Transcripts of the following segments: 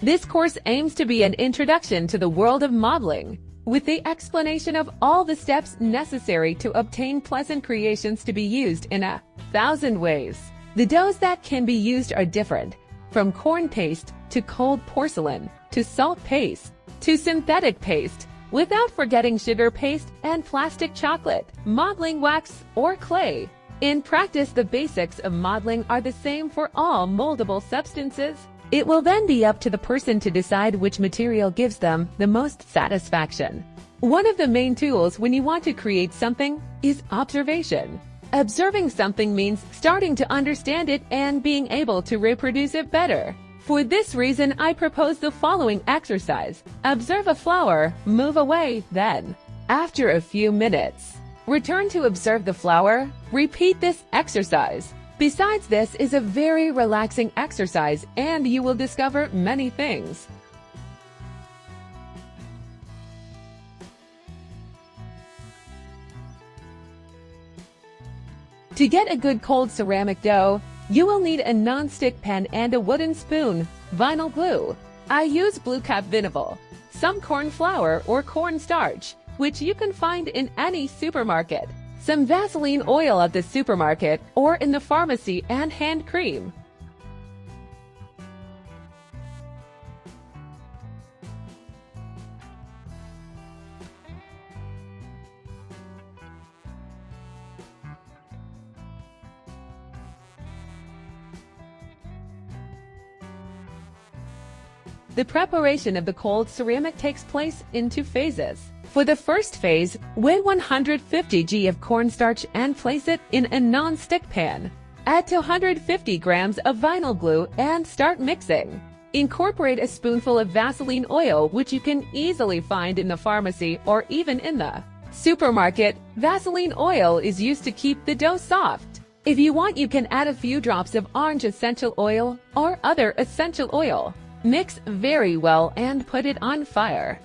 This course aims to be an introduction to the world of modeling, with the explanation of all the steps necessary to obtain pleasant creations to be used in 1,000 ways. The doughs that can be used are different, from corn paste to cold porcelain to salt paste to synthetic paste, without forgetting sugar paste and plastic chocolate, modeling wax, or clay. In practice, the basics of modeling are the same for all moldable substances. It will then be up to the person to decide which material gives them the most satisfaction. One of the main tools when you want to create something is observation. Observing something means starting to understand it and being able to reproduce it better. For this reason, I propose the following exercise. Observe a flower, move away, then, after a few minutes, return to observe the flower. Repeat this exercise. Besides, this is a very relaxing exercise and you will discover many things. To get a good cold ceramic dough, you will need a non-stick pan and a wooden spoon, vinyl glue. I use blue cap vinyl, some corn flour or corn starch, which you can find in any supermarket, some Vaseline oil at the supermarket or in the pharmacy, and hand cream. The preparation of the cold ceramic takes place in 2 phases. For the first phase, weigh 150 g of cornstarch and place it in a non-stick pan. Add 250 grams of vinyl glue and start mixing. Incorporate a spoonful of Vaseline oil, which you can easily find in the pharmacy or even in the supermarket. Vaseline oil is used to keep the dough soft. If you want, you can add a few drops of orange essential oil or other essential oil. Mix very well and put it on fire.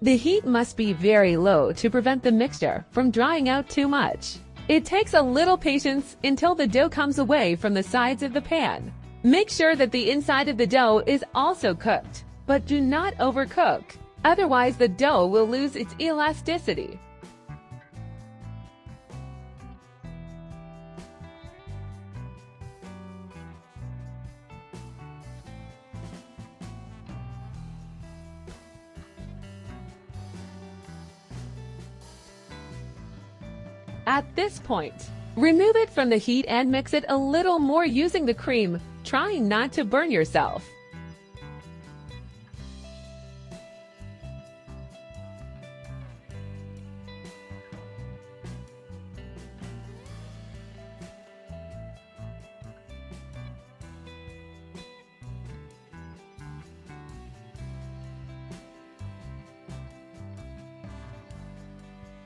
The heat must be very low to prevent the mixture from drying out too much. It takes a little patience until the dough comes away from the sides of the pan. Make sure that the inside of the dough is also cooked, but do not overcook. Otherwise, the dough will lose its elasticity. At this point, remove it from the heat and mix it a little more using the cream, trying not to burn yourself.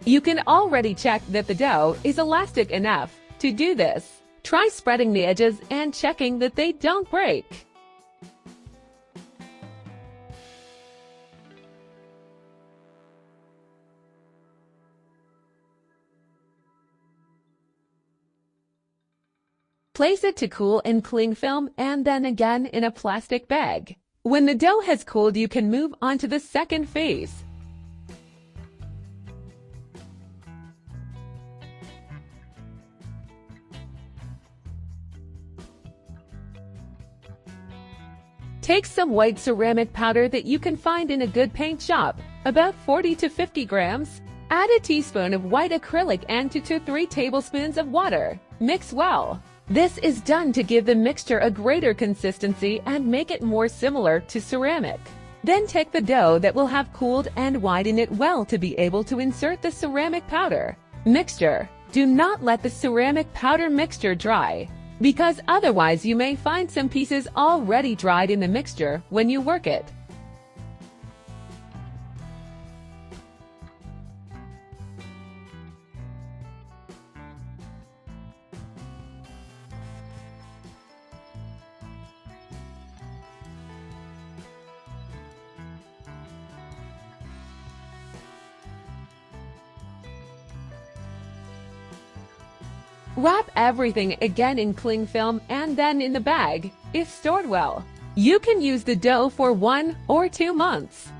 You can already check that the dough is elastic enough. To do this, try spreading the edges and checking that they don't break. Place it to cool in cling film and then again in a plastic bag. When the dough has cooled, you can move on to the second phase. Take some white ceramic powder that you can find in a good paint shop, about 40 to 50 grams. Add a teaspoon of white acrylic and 2 to 3 tablespoons of water. Mix well. This is done to give the mixture a greater consistency and make it more similar to ceramic. Then take the dough that will have cooled and widen it well to be able to insert the ceramic powder mixture. Do not let the ceramic powder mixture dry, because otherwise you may find some pieces already dried in the mixture when you work it. Wrap everything again in cling film and then in the bag, if stored well. You can use the dough for 1 or 2 months.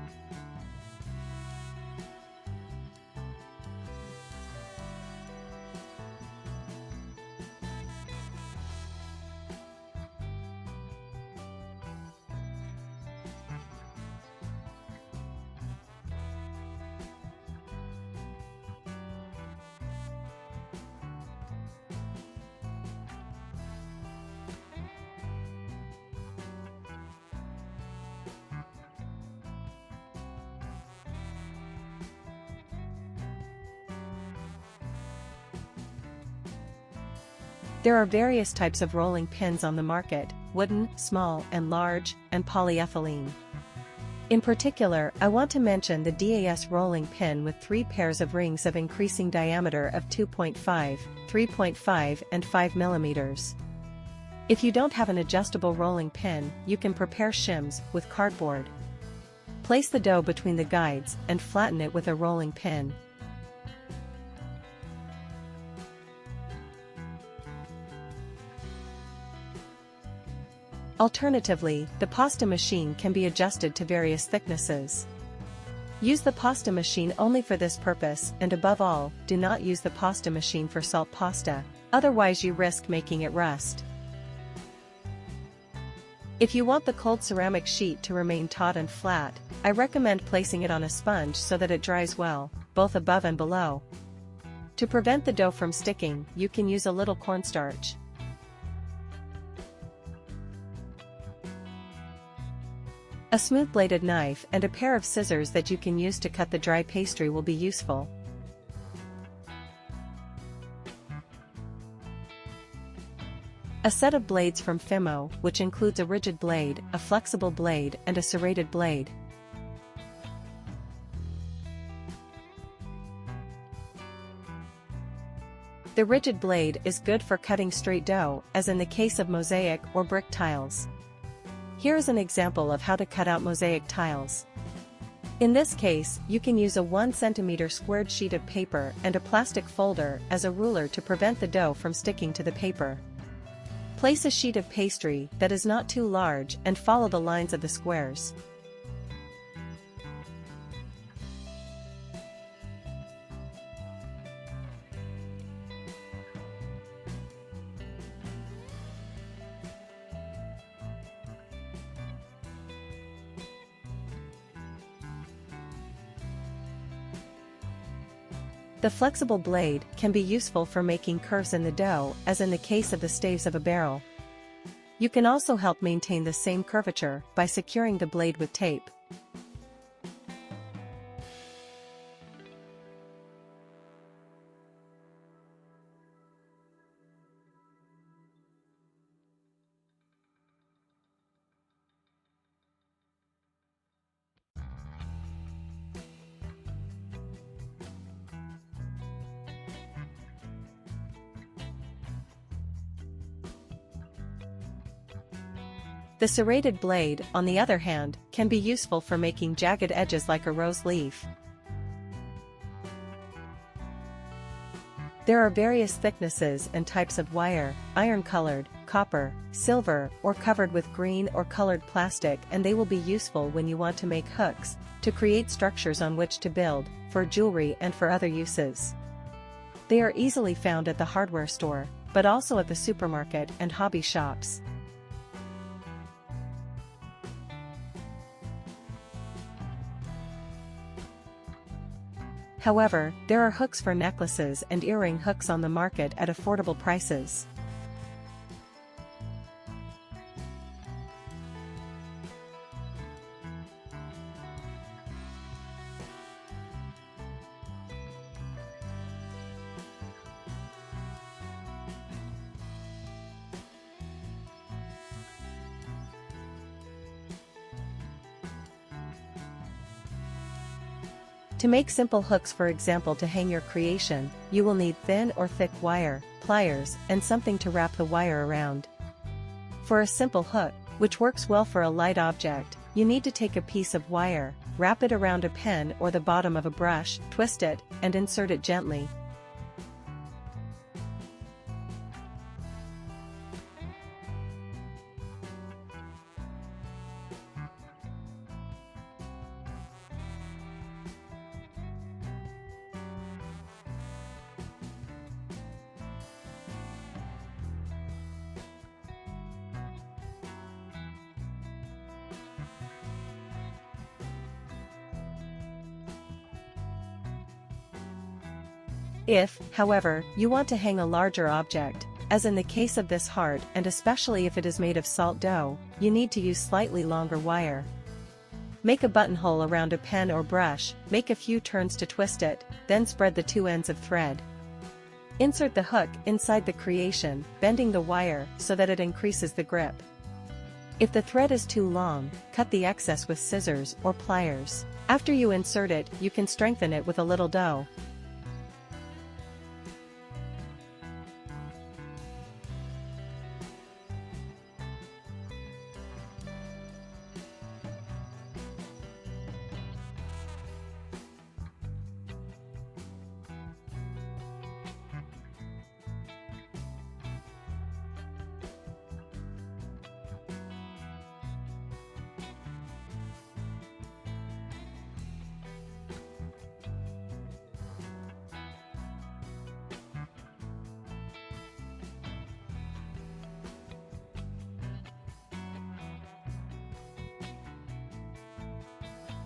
There are various types of rolling pins on the market: wooden, small and large, and polyethylene. In particular, I want to mention the DAS rolling pin with 3 pairs of rings of increasing diameter of 2.5, 3.5 and 5 mm. If you don't have an adjustable rolling pin, you can prepare shims with cardboard. Place the dough between the guides and flatten it with a rolling pin. Alternatively, the pasta machine can be adjusted to various thicknesses. Use the pasta machine only for this purpose, and above all, do not use the pasta machine for salt pasta, otherwise you risk making it rust. If you want the cold ceramic sheet to remain taut and flat, I recommend placing it on a sponge so that it dries well, both above and below. To prevent the dough from sticking, you can use a little cornstarch. A smooth-bladed knife and a pair of scissors that you can use to cut the dry pastry will be useful. A set of blades from Fimo, which includes a rigid blade, a flexible blade and a serrated blade. The rigid blade is good for cutting straight dough, as in the case of mosaic or brick tiles. Here is an example of how to cut out mosaic tiles. In this case, you can use a 1 cm squared sheet of paper and a plastic folder as a ruler to prevent the dough from sticking to the paper. Place a sheet of pastry that is not too large and follow the lines of the squares. The flexible blade can be useful for making curves in the dough, as in the case of the staves of a barrel. You can also help maintain the same curvature by securing the blade with tape. The serrated blade, on the other hand, can be useful for making jagged edges like a rose leaf. There are various thicknesses and types of wire: iron-colored, copper, silver, or covered with green or colored plastic, and they will be useful when you want to make hooks, to create structures on which to build, for jewelry and for other uses. They are easily found at the hardware store, but also at the supermarket and hobby shops. However, there are hooks for necklaces and earring hooks on the market at affordable prices. To make simple hooks, for example to hang your creation, you will need thin or thick wire, pliers, and something to wrap the wire around. For a simple hook, which works well for a light object, you need to take a piece of wire, wrap it around a pen or the bottom of a brush, twist it, and insert it gently. If, however, you want to hang a larger object, as in the case of this heart and especially if it is made of salt dough, you need to use slightly longer wire. Make a buttonhole around a pen or brush, make a few turns to twist it, then spread the two ends of thread. Insert the hook inside the creation, bending the wire so that it increases the grip. If the thread is too long, cut the excess with scissors or pliers. After you insert it, you can strengthen it with a little dough.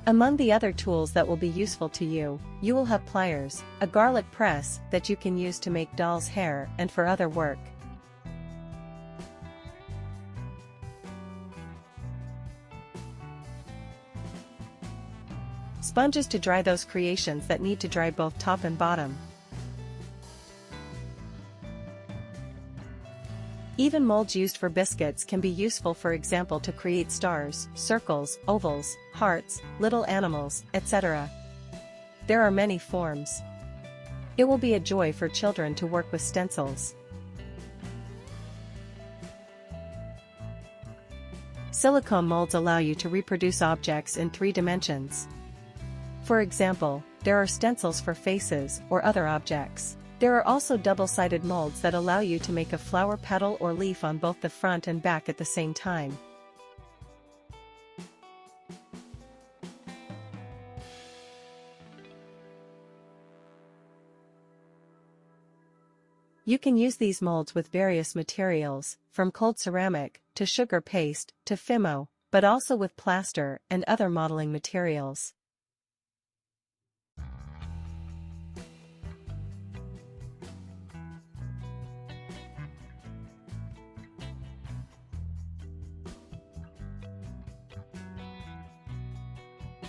Among the other tools that will be useful to you, you will have pliers, a garlic press that you can use to make doll's hair and for other work. Sponges to dry those creations that need to dry both top and bottom. Even molds used for biscuits can be useful, for example to create stars, circles, ovals, hearts, little animals, etc. There are many forms. It will be a joy for children to work with stencils. Silicone molds allow you to reproduce objects in 3 dimensions. For example, there are stencils for faces or other objects. There are also double-sided molds that allow you to make a flower petal or leaf on both the front and back at the same time. You can use these molds with various materials, from cold ceramic, to sugar paste, to Fimo, but also with plaster and other modeling materials.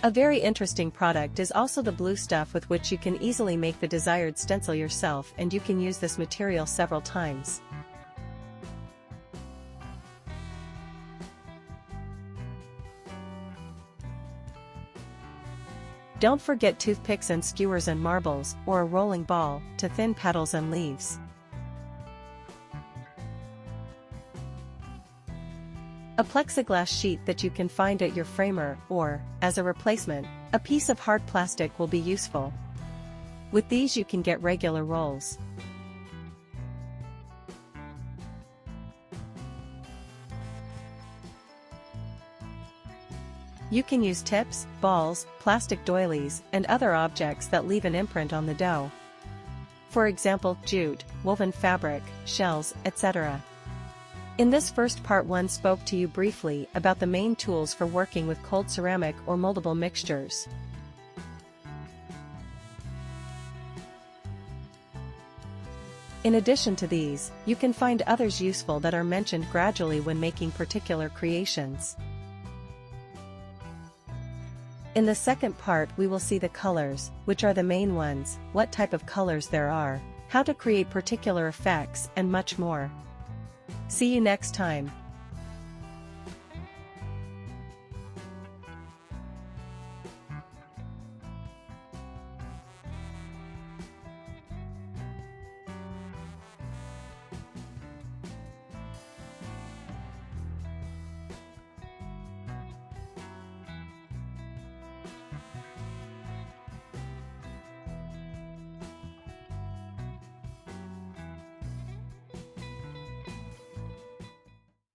A very interesting product is also the blue stuff with which you can easily make the desired stencil yourself, and you can use this material several times. Don't forget toothpicks and skewers and marbles, or a rolling ball, to thin petals and leaves. A plexiglass sheet that you can find at your framer, or, as a replacement, a piece of hard plastic will be useful. With these you can get regular rolls. You can use tips, balls, plastic doilies, and other objects that leave an imprint on the dough. For example, jute, woven fabric, shells, etc. In this first part, one spoke to you briefly about the main tools for working with cold ceramic or moldable mixtures. In addition to these, you can find others useful that are mentioned gradually when making particular creations. In the second part we will see the colors, which are the main ones, what type of colors there are, how to create particular effects, and much more. See you next time.